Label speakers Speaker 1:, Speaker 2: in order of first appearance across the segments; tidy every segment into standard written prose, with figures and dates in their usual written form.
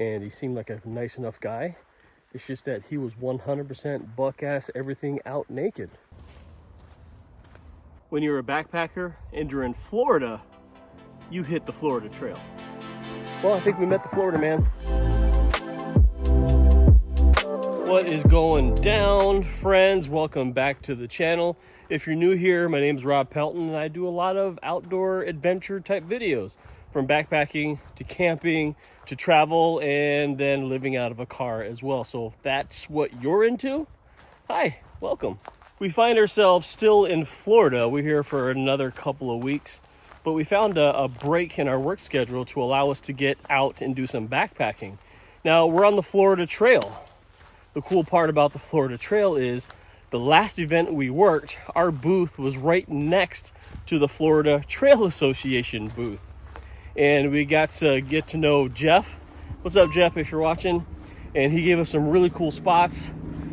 Speaker 1: and he seemed like a nice enough guy. It's just that he was 100% buck-ass everything out naked. When you're a backpacker and you're in Florida, you hit the Florida Trail. Well, I think we met the Florida man. What is going down, friends? Welcome back to the channel. If you're new here, my name is Rob Pelton, and I do a lot of outdoor adventure type videos, from backpacking to camping to travel, and then living out of a car as well. So if that's what you're into, hi, welcome. We find ourselves still in Florida. We're here for another couple of weeks, but we found a break in our work schedule to allow us to get out and do some backpacking. Now, we're on the Florida Trail. The cool part about the Florida Trail is the last event we worked, our booth was right next to the Florida Trail Association booth. And we got to get to know Jeff. What's up, Jeff, if you're watching? And he gave us some really cool spots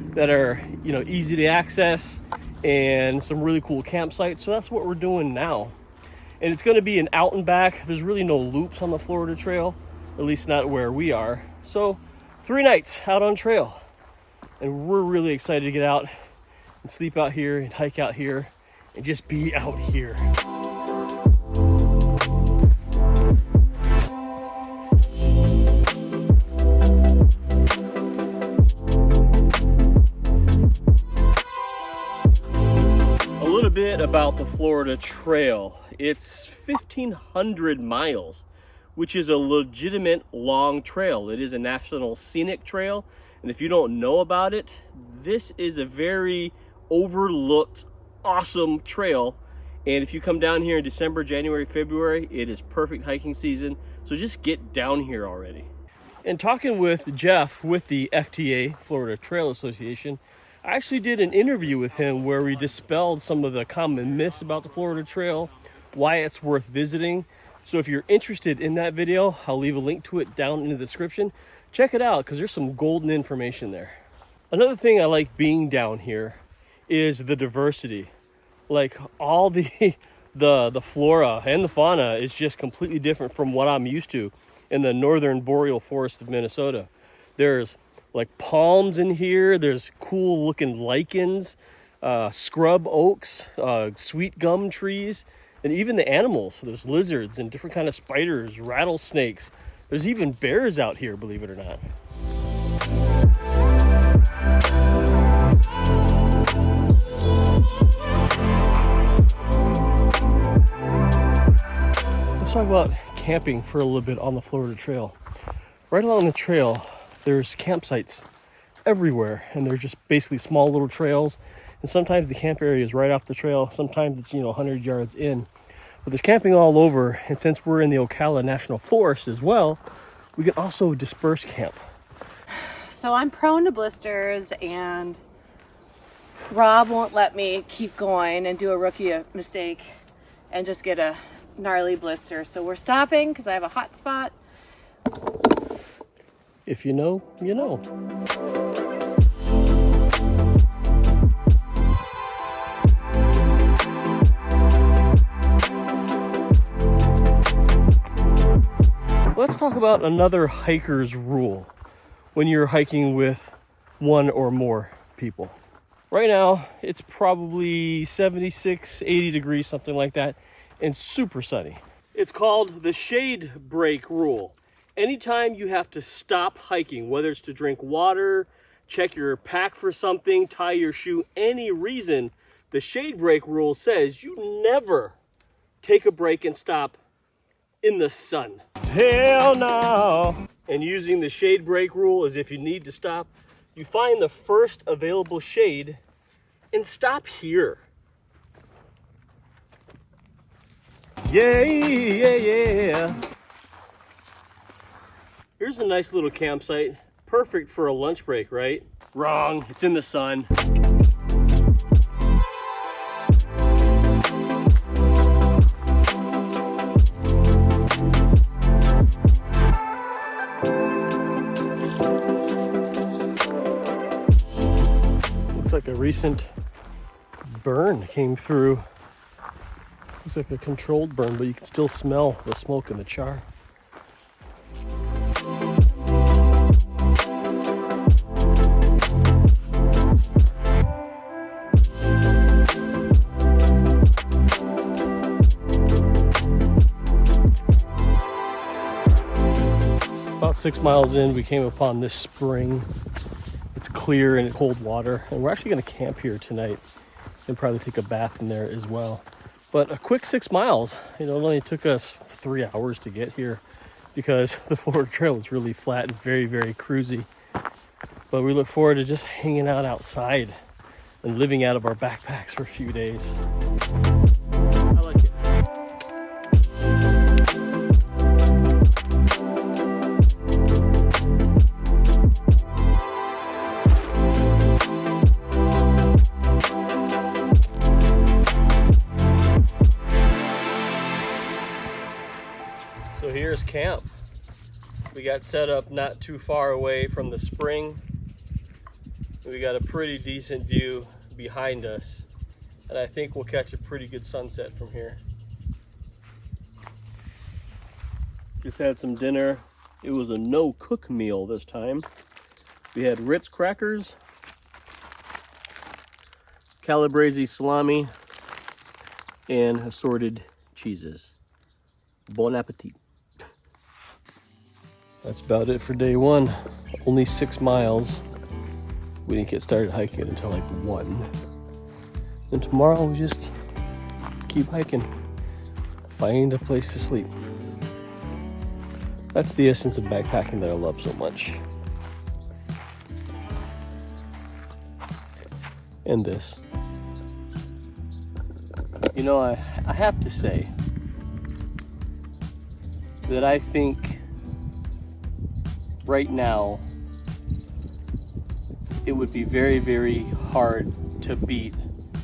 Speaker 1: that are, easy to access, and some really cool campsites. So that's what we're doing now. And it's going to be an out and back. There's really no loops on the Florida Trail, at least not where we are. So 3 nights out on trail. And we're really excited to get out and sleep out here and hike out here and just be out here. Bit about the Florida Trail. It's 1,500 miles, which is a legitimate long trail. It is a national scenic trail, and if you don't know about it, this is a very overlooked, awesome trail. And if you come down here in December, January, February, it is perfect hiking season. So just get down here already. And talking with Jeff with the FTA, Florida Trail Association, I actually did an interview with him where we dispelled some of the common myths about the Florida Trail, why it's worth visiting. So if you're interested in that video, I'll leave a link to it down in the description. Check it out, because there's some golden information there. Another thing I like being down here is the diversity. Like, all the flora and the fauna is just completely different from what I'm used to in the northern boreal forest of Minnesota. There's like palms in here, there's cool looking lichens, scrub oaks, sweet gum trees, and even the animals. There's lizards and different kind of spiders, rattlesnakes. There's even bears out here, believe it or not. Let's talk about camping for a little bit on the Florida Trail. Right along the trail, there's campsites everywhere, and they're just basically small little trails. And sometimes the camp area is right off the trail. Sometimes it's 100 yards in. But there's camping all over, and since we're in the Ocala National Forest as well, we can also disperse camp.
Speaker 2: So I'm prone to blisters, and Rob won't let me keep going and do a rookie mistake and just get a gnarly blister. So we're stopping because I have a hot spot.
Speaker 1: If you know, you know. Let's talk about another hiker's rule when you're hiking with one or more people. Right now, it's probably 76, 80 degrees, something like that, and super sunny. It's called the shade break rule. Anytime you have to stop hiking, whether it's to drink water, check your pack for something, tie your shoe, any reason, the shade break rule says you never take a break and stop in the sun. Hell no! And using the shade break rule is, if you need to stop, you find the first available shade and stop here. Yeah, yeah, yeah. Here's a nice little campsite. Perfect for a lunch break, right? Wrong, it's in the sun. Looks like a recent burn came through. Looks like a controlled burn, but you can still smell the smoke and the char. About 6 miles in, we came upon this spring. It's clear and cold water, and we're actually going to camp here tonight and probably take a bath in there as well. But a quick 6 miles. It only took us 3 hours to get here because the Florida Trail is really flat and very, very cruisy. But we look forward to just hanging out outside and living out of our backpacks for a few days. I like it. So here's camp. We got set up not too far away from the spring. We got a pretty decent view behind us, and I think we'll catch a pretty good sunset from here. Just had some dinner. It was a no-cook meal this time. We had Ritz crackers, Calabrese salami, and assorted cheeses. Bon appetit. That's about it for day one. Only 6 miles. We didn't get started hiking until like 1. And tomorrow we just keep hiking. Find a place to sleep. That's the essence of backpacking that I love so much. And this. I have to say that I think right now it would be very, very hard to beat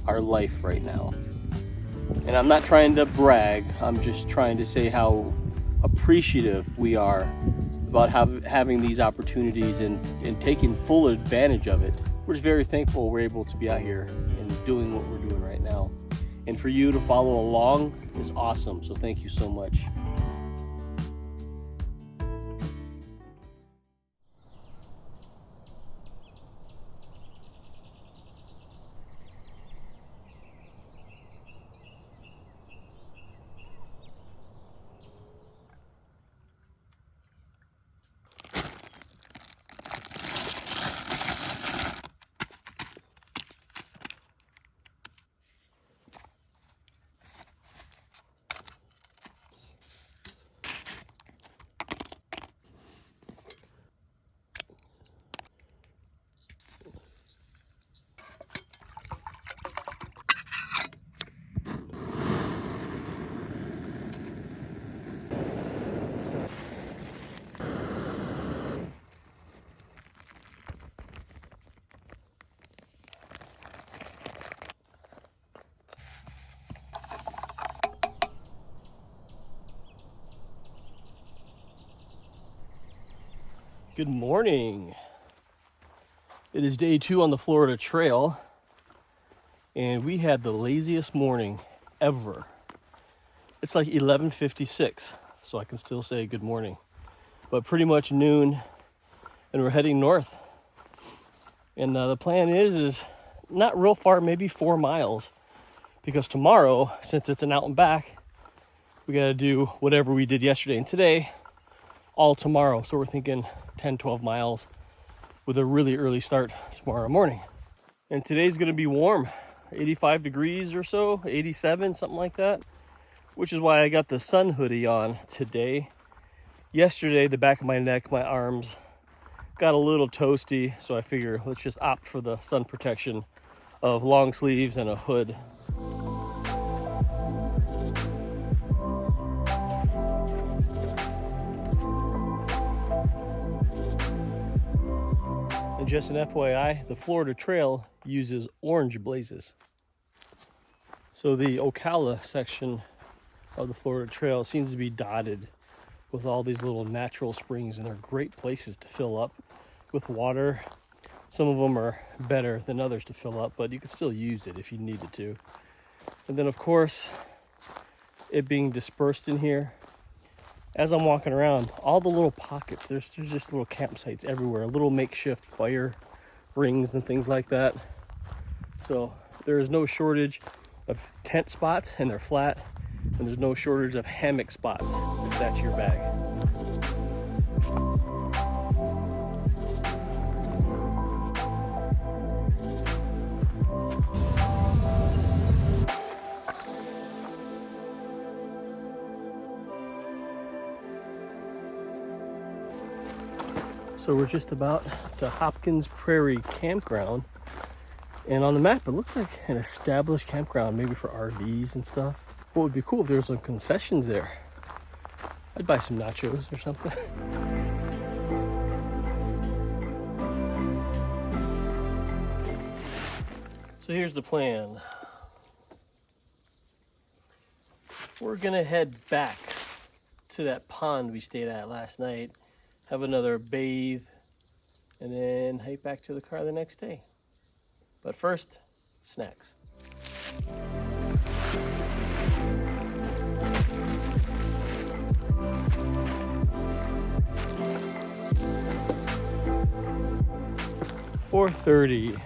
Speaker 1: our life right now. And I'm not trying to brag, I'm just trying to say how appreciative we are about having these opportunities and taking full advantage of it. We're just very thankful we're able to be out here and doing what we're doing right now. And for you to follow along is awesome, so thank you so much. Good morning. It is day 2 on the Florida Trail, and we had the laziest morning ever. It's like 11:56, so I can still say good morning, but pretty much noon, and we're heading north. And the plan is not real far, maybe 4 miles, because tomorrow, since it's an out and back, we got to do whatever we did yesterday and today all tomorrow. So we're thinking 10-12 miles with a really early start tomorrow morning. And today's going to be warm, 85 degrees or so, 87, something like that, which is why I got the sun hoodie on today. Yesterday, the back of my neck, my arms got a little toasty, so I figure let's just opt for the sun protection of long sleeves and a hood. And just an FYI, the Florida Trail uses orange blazes. So the Ocala section of the Florida Trail seems to be dotted with all these little natural springs, and they're great places to fill up with water. Some of them are better than others to fill up, but you can still use it if you needed to. And then of course, it being dispersed in here, as I'm walking around, all the little pockets, there's just little campsites everywhere, little makeshift fire rings and things like that. So there is no shortage of tent spots, and they're flat, and there's no shortage of hammock spots if that's your bag. So we're just about to Hopkins Prairie Campground. And on the map, it looks like an established campground, maybe for RVs and stuff. What would be cool if there was some concessions there. I'd buy some nachos or something. So here's the plan. We're gonna head back to that pond we stayed at last night, have another bathe, and then hike back to the car the next day. But first, snacks. $4:30.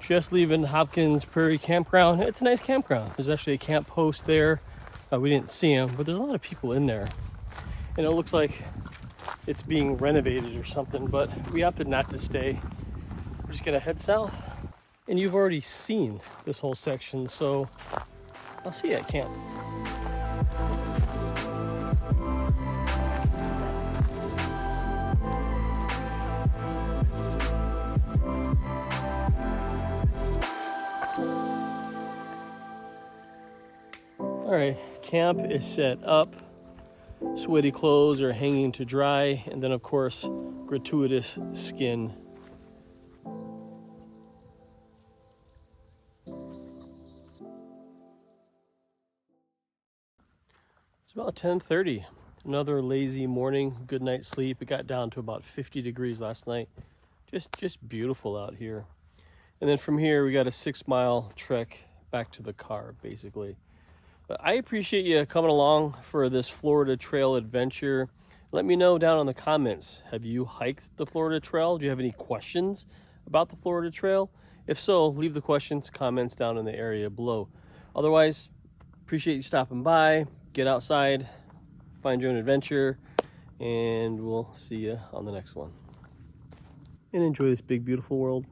Speaker 1: Just leaving Hopkins Prairie Campground. It's a nice campground. There's actually a camp post there. We didn't see him, but there's a lot of people in there. And it looks like it's being renovated or something, but we opted not to stay. We're just gonna head south. And you've already seen this whole section, so I'll see you at camp. All right, camp is set up. Sweaty clothes are hanging to dry, and then of course, gratuitous skin. It's about 10:30. Another lazy morning, good night's sleep. It got down to about 50 degrees last night. Just beautiful out here. And then from here, we got a 6-mile trek back to the car, basically. But I appreciate you coming along for this Florida Trail adventure. Let me know down in the comments. Have you hiked the Florida Trail? Do you have any questions about the Florida Trail? If so, leave the questions, comments down in the area below. Otherwise, appreciate you stopping by. Get outside, find your own adventure, and we'll see you on the next one. And enjoy this big, beautiful world.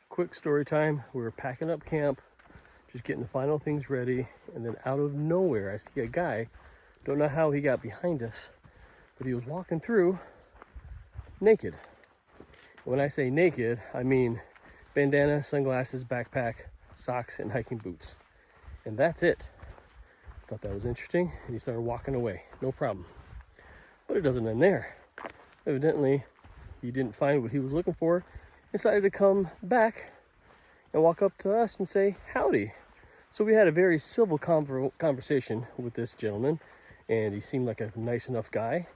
Speaker 1: Quick story time. We were packing up camp, just getting the final things ready, and then out of nowhere, I see a guy. Don't know how he got behind us, but he was walking through naked. When I say naked, I mean bandana, sunglasses, backpack, socks, and hiking boots. And that's it. Thought that was interesting, and he started walking away. No problem. But it doesn't end there. Evidently, he didn't find what he was looking for, decided to come back and walk up to us and say howdy. So we had a very civil conversation with this gentleman, and he seemed like a nice enough guy.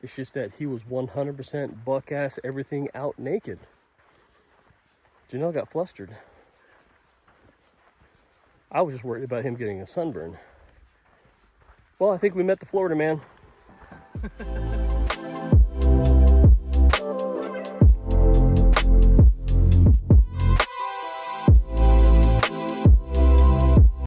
Speaker 1: It's just that he was 100% buck ass, everything out naked. Jeanelle got flustered. I was just worried about him getting a sunburn. Well, I think we met the Florida man.